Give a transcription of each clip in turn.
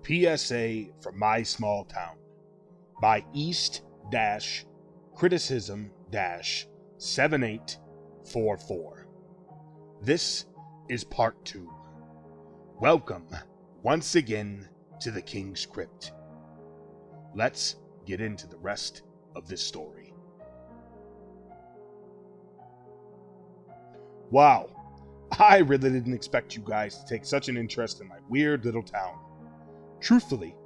PSA from My Small Town by East-Criticism-7844. This is part 2. Welcome once again to the King's Crypt. Let's get into the rest of this story. Wow, I really didn't expect you guys to take such an interest in my weird little town. Truthfully,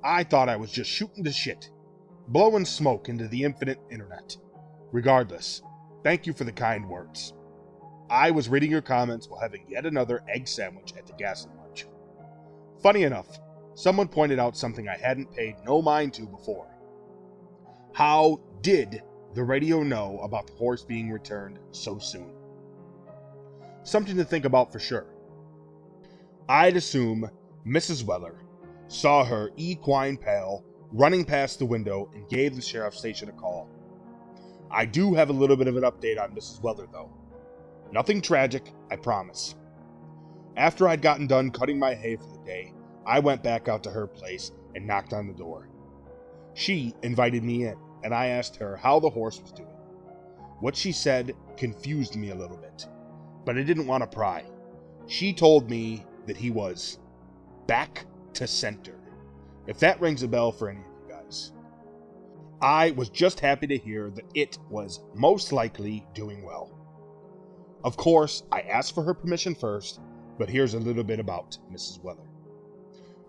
I thought I was just shooting the shit, blowing smoke into the infinite internet. Regardless, thank you for the kind words. I was reading your comments while having yet another egg sandwich at the gas and lunch. Funny enough, someone pointed out something I hadn't paid no mind to before. How did the radio know about the horse being returned so soon? Something to think about for sure. I'd assume Mrs. Weller saw her equine pal running past the window and gave the sheriff's station a call. I do have a little bit of an update on Mrs. Weller though. Nothing tragic, I promise. After I'd gotten done cutting my hay for the day, I went back out to her place and knocked on the door. She invited me in, and I asked her how the horse was doing. What she said confused me a little bit, but I didn't want to pry. She told me that he was back to center, if that rings a bell for any of you guys. I was just happy to hear that it was most likely doing well. Of course, I asked for her permission first, but here's a little bit about Mrs. Weller.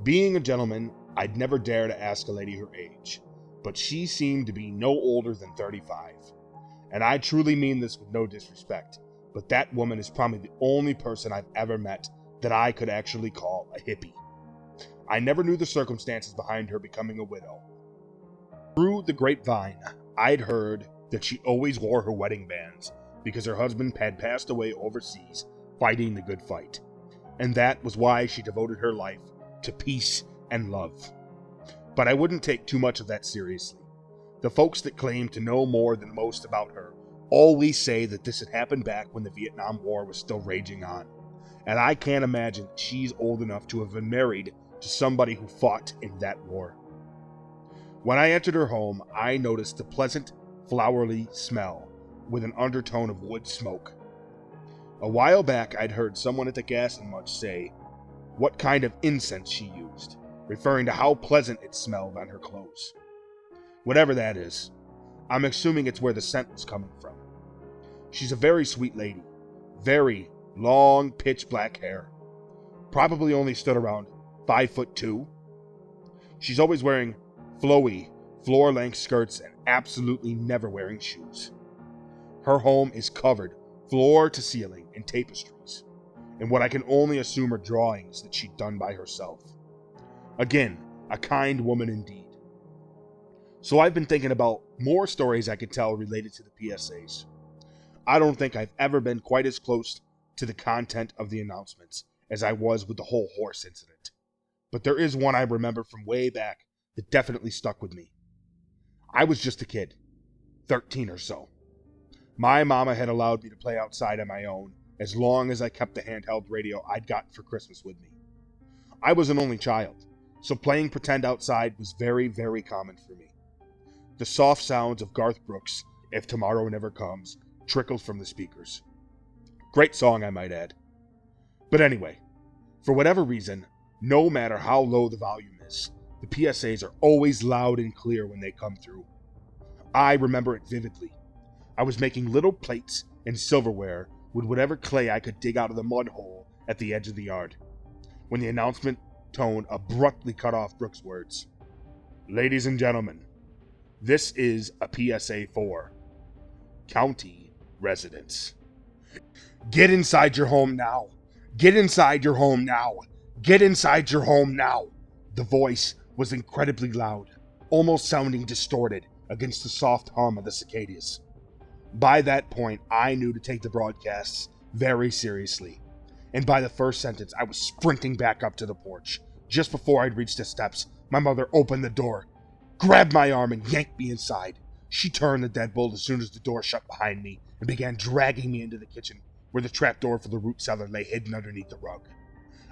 Being a gentleman, I'd never dare to ask a lady her age, but she seemed to be no older than 35. And I truly mean this with no disrespect, but that woman is probably the only person I've ever met that I could actually call a hippie. I never knew the circumstances behind her becoming a widow. Through the grapevine, I'd heard that she always wore her wedding bands because her husband had passed away overseas fighting the good fight, and that was why she devoted her life to peace and love. But I wouldn't take too much of that seriously. The folks that claim to know more than most about her always say that this had happened back when the Vietnam War was still raging on, and I can't imagine that she's old enough to have been married to somebody who fought in that war. When I entered her home, I noticed the pleasant, flowery smell with an undertone of wood smoke. A while back, I'd heard someone at the gas and lunch say what kind of incense she used, referring to how pleasant it smelled on her clothes. Whatever that is, I'm assuming it's where the scent was coming from. She's a very sweet lady, very long, pitch black hair. Probably only stood around 5'2". She's always wearing flowy, floor-length skirts and absolutely never wearing shoes. Her home is covered floor to ceiling in tapestries, and what I can only assume are drawings that she'd done by herself. Again, a kind woman indeed. So I've been thinking about more stories I could tell related to the PSAs. I don't think I've ever been quite as close to the content of the announcements as I was with the whole horse incident. But there is one I remember from way back that definitely stuck with me. I was just a kid, 13 or so. My mama had allowed me to play outside on my own as long as I kept the handheld radio I'd gotten for Christmas with me. I was an only child, so playing pretend outside was very, very common for me. The soft sounds of Garth Brooks' If Tomorrow Never Comes trickled from the speakers. Great song, I might add. But anyway, for whatever reason, no matter how low the volume is, the PSAs are always loud and clear when they come through. I remember it vividly. I was making little plates and silverware with whatever clay I could dig out of the mud hole at the edge of the yard, when the announcement tone abruptly cut off Brooks' words. Ladies and gentlemen, this is a PSA for county residents. Get inside your home now. Get inside your home now. Get inside your home now. The voice was incredibly loud, almost sounding distorted against the soft hum of the cicadas. By that point, I knew to take the broadcasts very seriously, and by the first sentence, I was sprinting back up to the porch. Just before I'd reached the steps, my mother opened the door, grabbed my arm, and yanked me inside. She turned the deadbolt as soon as the door shut behind me and began dragging me into the kitchen, where the trapdoor for the root cellar lay hidden underneath the rug.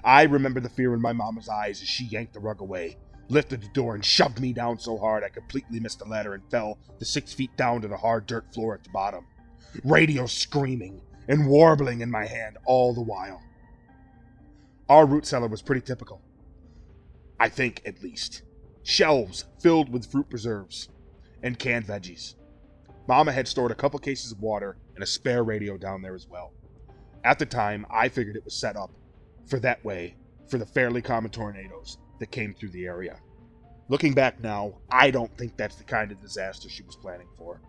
I remember the fear in my mama's eyes as she yanked the rug away, lifted the door, and shoved me down so hard I completely missed the ladder and fell the 6 feet down to the hard dirt floor at the bottom. Radio screaming and warbling in my hand all the while. Our root cellar was pretty typical. I think, at least. Shelves filled with fruit preserves and canned veggies. Mama had stored a couple cases of water and a spare radio down there as well. At the time, I figured it was set up for the fairly common tornadoes that came through the area. Looking back now, I don't think that's the kind of disaster she was planning for.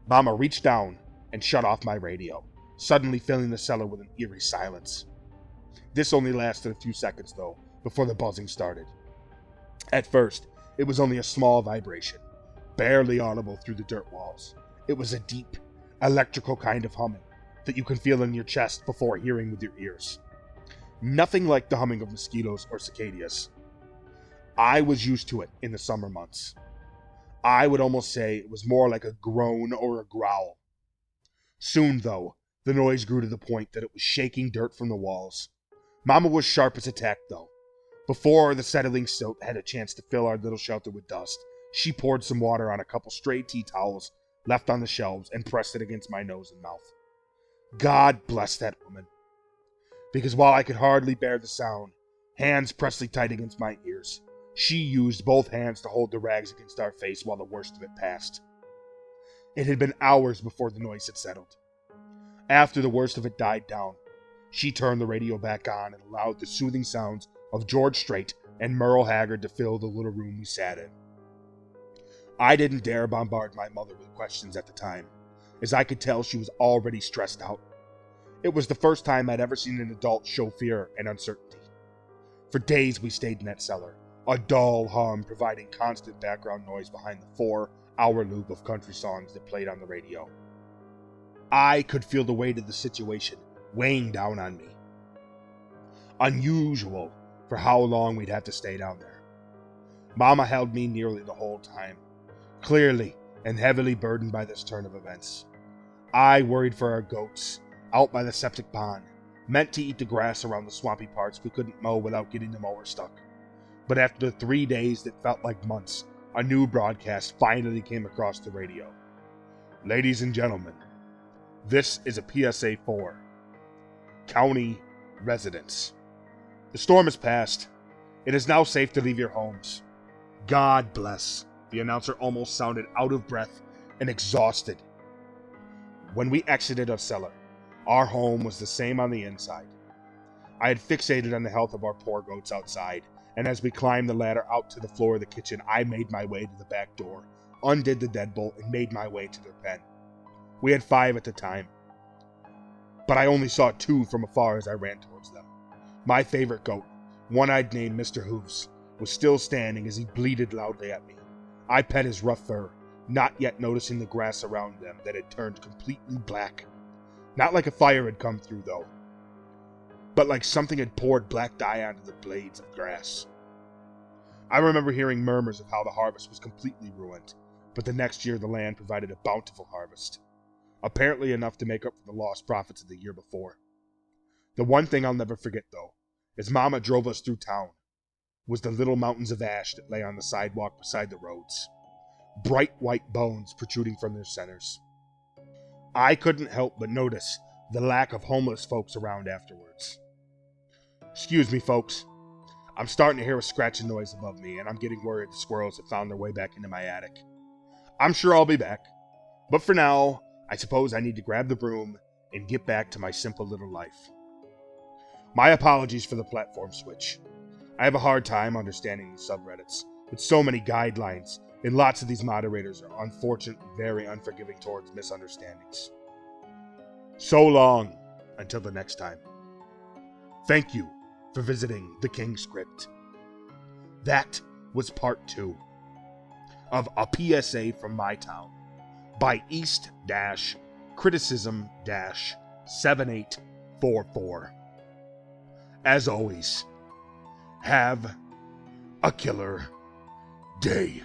Mama reached down and shut off my radio, suddenly filling the cellar with an eerie silence. This only lasted a few seconds, though, before the buzzing started. At first, it was only a small vibration, barely audible through the dirt walls. It was a deep, electrical kind of humming that you can feel in your chest before hearing with your ears. Nothing like the humming of mosquitoes or cicadas. I was used to it in the summer months. I would almost say it was more like a groan or a growl. Soon, though, the noise grew to the point that it was shaking dirt from the walls. Mama was sharp as a tack, though. Before the settling silt had a chance to fill our little shelter with dust, she poured some water on a couple stray tea towels left on the shelves and pressed it against my nose and mouth. God bless that woman. Because while I could hardly bear the sound, hands pressed tight against my ears, she used both hands to hold the rags against our face while the worst of it passed. It had been hours before the noise had settled. After the worst of it died down, she turned the radio back on and allowed the soothing sounds of George Strait and Merle Haggard to fill the little room we sat in. I didn't dare bombard my mother with questions at the time, as I could tell she was already stressed out. It was the first time I'd ever seen an adult show fear and uncertainty. For days we stayed in that cellar, a dull hum providing constant background noise behind the 4-hour loop of country songs that played on the radio. I could feel the weight of the situation weighing down on me. Unusual for how long we'd have to stay down there. Mama held me nearly the whole time, clearly and heavily burdened by this turn of events. I worried for our goats, out by the septic pond, meant to eat the grass around the swampy parts we couldn't mow without getting the mower stuck. But after 3 days that felt like months, a new broadcast finally came across the radio. Ladies and gentlemen, this is a PSA for county residents. The storm has passed. It is now safe to leave your homes. God bless. The announcer almost sounded out of breath and exhausted. When we exited our cellar, our home was the same on the inside. I had fixated on the health of our poor goats outside, and as we climbed the ladder out to the floor of the kitchen, I made my way to the back door, undid the deadbolt, and made my way to their pen. We had 5 at the time, but I only saw 2 from afar as I ran towards them. My favorite goat, one I'd named Mr. Hooves, was still standing as he bleated loudly at me. I pet his rough fur, not yet noticing the grass around them that had turned completely black. Not like a fire had come through, though, but like something had poured black dye onto the blades of grass. I remember hearing murmurs of how the harvest was completely ruined, but the next year the land provided a bountiful harvest, apparently enough to make up for the lost profits of the year before. The one thing I'll never forget, though, as Mama drove us through town, was the little mountains of ash that lay on the sidewalk beside the roads, bright white bones protruding from their centers. I couldn't help but notice the lack of homeless folks around afterwards. Excuse me, folks. I'm starting to hear a scratching noise above me, and I'm getting worried the squirrels have found their way back into my attic. I'm sure I'll be back, but for now, I suppose I need to grab the broom and get back to my simple little life. My apologies for the platform switch. I have a hard time understanding these subreddits, with so many guidelines, and lots of these moderators are unfortunately very unforgiving towards misunderstandings. So long, until the next time. Thank you for visiting the King's Crypt. That was part 2 of A PSA from My Town by East-Criticism-7844. As always, have a killer day.